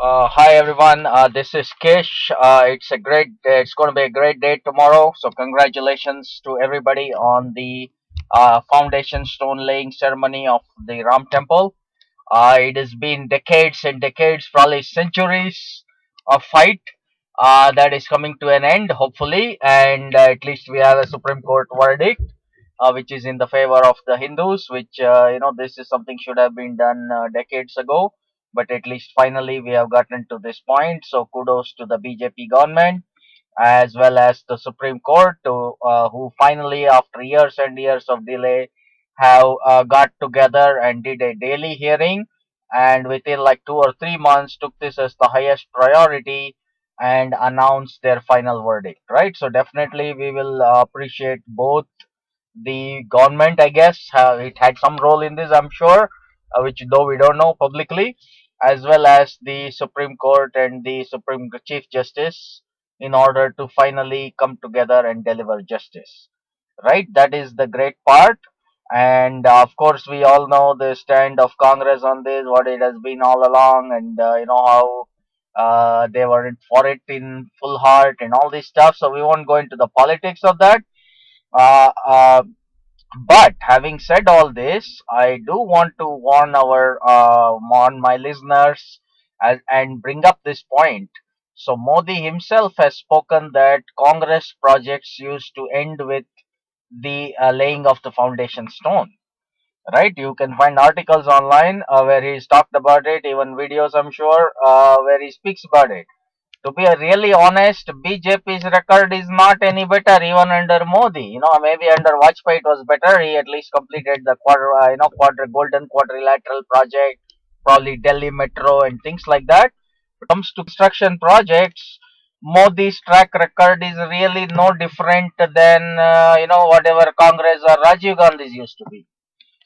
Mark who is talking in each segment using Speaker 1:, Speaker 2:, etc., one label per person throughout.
Speaker 1: Hi everyone. This is Kish. It's going to be a great day tomorrow. So congratulations to everybody on the foundation stone laying ceremony of the Ram Temple. It has been decades and decades, probably centuries of fight that is coming to an end, hopefully, and at least we have a Supreme Court verdict, which is in the favor of the Hindus. Which this is something should have been done decades ago, but at least finally we have gotten to this point. So kudos to the BJP government as well as the Supreme Court, who finally, after years and years of delay, have got together and did a daily hearing, and within like 2 or 3 months took this as the highest priority and announced their final verdict. Right. So definitely we will appreciate both the government. I guess it had some role in this. I'm sure, which though we don't know publicly, as well as the Supreme Court and the Supreme Chief Justice, in order to finally come together and deliver justice. Right? That is the great part. And of course, we all know the stand of Congress on this, what it has been all along, and how they were for it in full heart and all this stuff. So we won't go into the politics of that. Uh, uh, but having said all this, I do want to warn my listeners and bring up this point. So Modi himself has spoken that Congress projects used to end with the laying of the foundation stone. Right? You can find articles online where he's talked about it, even videos, I'm sure, where he speaks about it. To be really honest, BJP's record is not any better even under Modi. Maybe under Vajpayee it was better. He at least completed the golden quadrilateral project, probably Delhi Metro and things like that. When it comes to construction projects, Modi's track record is really no different than whatever Congress or Rajiv Gandhi's used to be.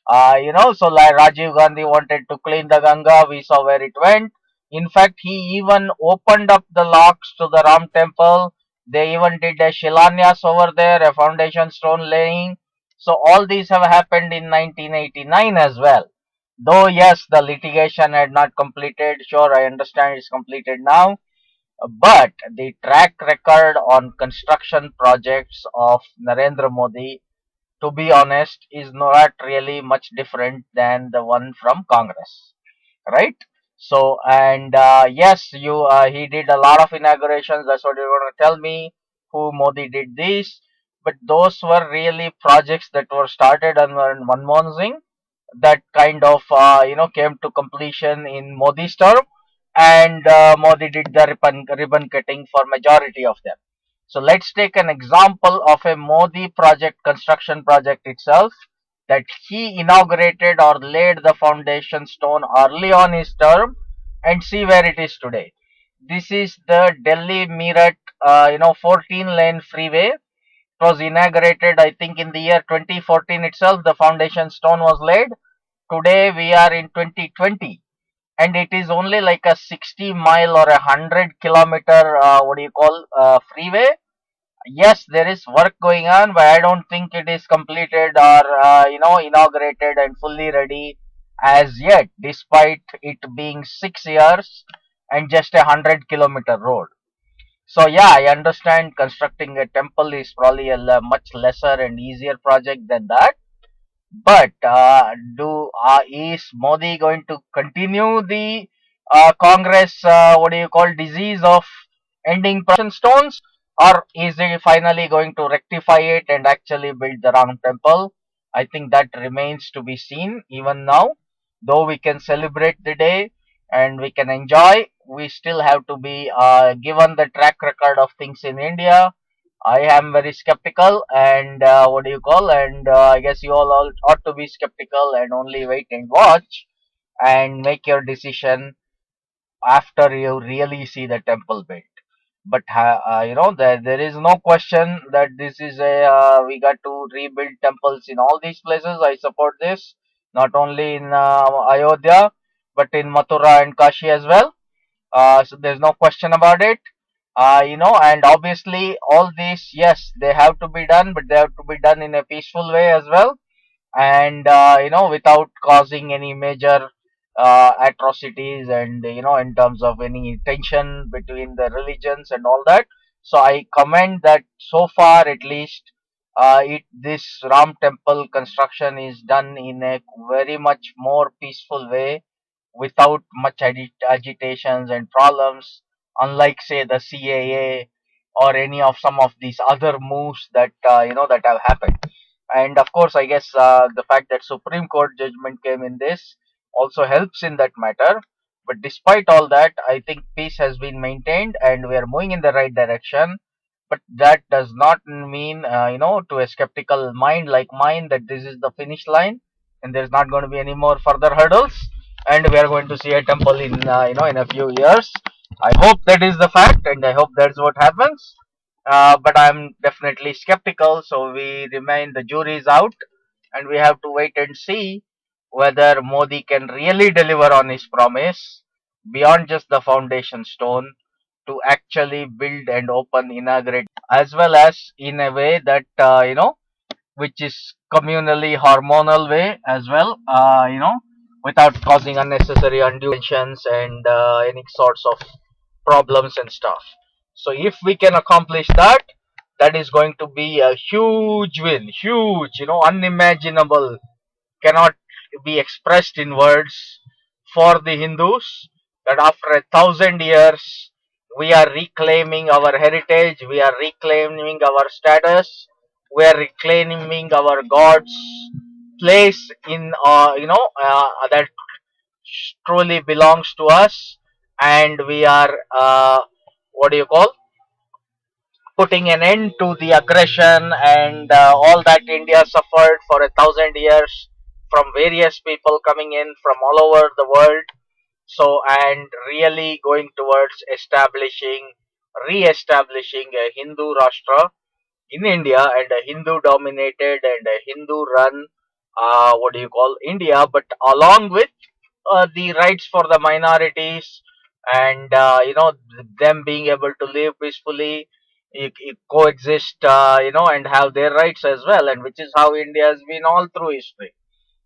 Speaker 1: So like Rajiv Gandhi wanted to clean the Ganga, we saw where it went. In fact, he even opened up the locks to the Ram temple. They even did a Shilanyas over there, a foundation stone laying. So all these have happened in 1989 as well. Though yes, the litigation had not completed. Sure, I understand it's completed now. But the track record on construction projects of Narendra Modi, to be honest, is not really much different than the one from Congress, right? So, and yes, he did a lot of inaugurations. That's what you're going to tell me. Who Modi did this, but those were really projects that were started under Manmohan Singh that kind of came to completion in Modi's term, and Modi did the ribbon cutting for majority of them. So let's take an example of a Modi project, construction project itself, that he inaugurated or laid the foundation stone early on his term, and see where it is today. This is the Delhi Meerut 14 lane freeway. It was inaugurated, I think, in the year 2014 itself. The foundation stone was laid. Today we are in 2020, and it is only like a 60 mile or 100 kilometer, freeway. Yes, there is work going on, but I don't think it is completed or inaugurated and fully ready as yet, despite it being 6 years and just 100 kilometer road. So yeah, I understand constructing a temple is probably a much lesser and easier project than that. But do is Modi going to continue the Congress, disease of ending stones, or is he finally going to rectify it and actually build the Ram temple? I think that remains to be seen. Even now, though we can celebrate the day and we can enjoy, we still have to be given the track record of things in India. I am very skeptical, and I guess you all ought to be skeptical and only wait and watch and make your decision after you really see the temple built. But there is no question that this is a we got to rebuild temples in all these places. I support this, not only in Ayodhya but in Mathura and Kashi as well. So there's no question about it. And obviously all these, yes, they have to be done, but they have to be done in a peaceful way as well, and without causing any major atrocities, and in terms of any tension between the religions and all that. So I commend that so far at least, it this Ram temple construction is done in a very much more peaceful way, without much agitations and problems, unlike say the CAA or any of some of these other moves that that have happened. And of course, I guess the fact that Supreme Court judgment came in this also helps in that matter. But despite all that, I think peace has been maintained and we are moving in the right direction. But that does not mean, to a skeptical mind like mine, that this is the finish line and there's not going to be any more further hurdles, and we are going to see a temple in, in a few years. I hope that is the fact, and I hope that's what happens. But I'm definitely skeptical, so we remain, the jury is out, and we have to wait and see whether Modi can really deliver on his promise beyond just the foundation stone, to actually build and open, inaugurate, as well as in a way that, which is communally hormonal way as well, without causing unnecessary undue tensions and any sorts of problems and stuff. So if we can accomplish that, that is going to be a huge win, huge, unimaginable, cannot be expressed in words for the Hindus, that after 1,000 years we are reclaiming our heritage, we are reclaiming our status, we are reclaiming our God's place in, that truly belongs to us, and we are, what do you call, putting an end to the aggression and all that India suffered for 1,000 years from various people coming in from all over the world. So, and really going towards re-establishing a Hindu Rashtra in India, and a Hindu dominated and a Hindu run, what do you call, India, but along with the rights for the minorities, and them being able to live peacefully, coexist, and have their rights as well, and which is how India has been all through history,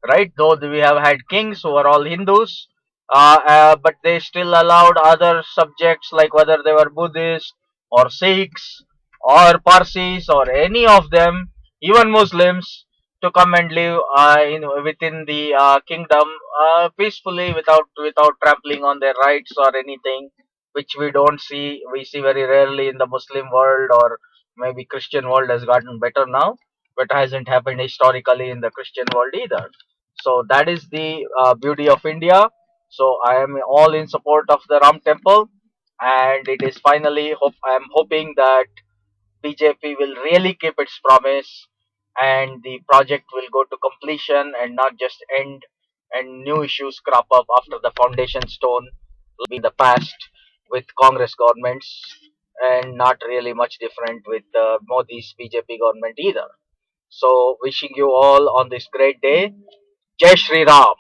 Speaker 1: right? Though we have had kings who were all Hindus, but they still allowed other subjects, like whether they were Buddhists or Sikhs or Parsis or any of them, even Muslims, to come and live within the kingdom peacefully, without trampling on their rights or anything, which we don't see. We see very rarely in the Muslim world, or maybe Christian world has gotten better now, but hasn't happened historically in the Christian world either. So that is the beauty of India. So I am all in support of the Ram Temple, and it is finally hope I am hoping that BJP will really keep its promise, and the project will go to completion and not just end, and new issues crop up after the foundation stone, like in the past with Congress governments, and not really much different with Modi's BJP government either. So wishing you all on this great day, Jai Shri Ram.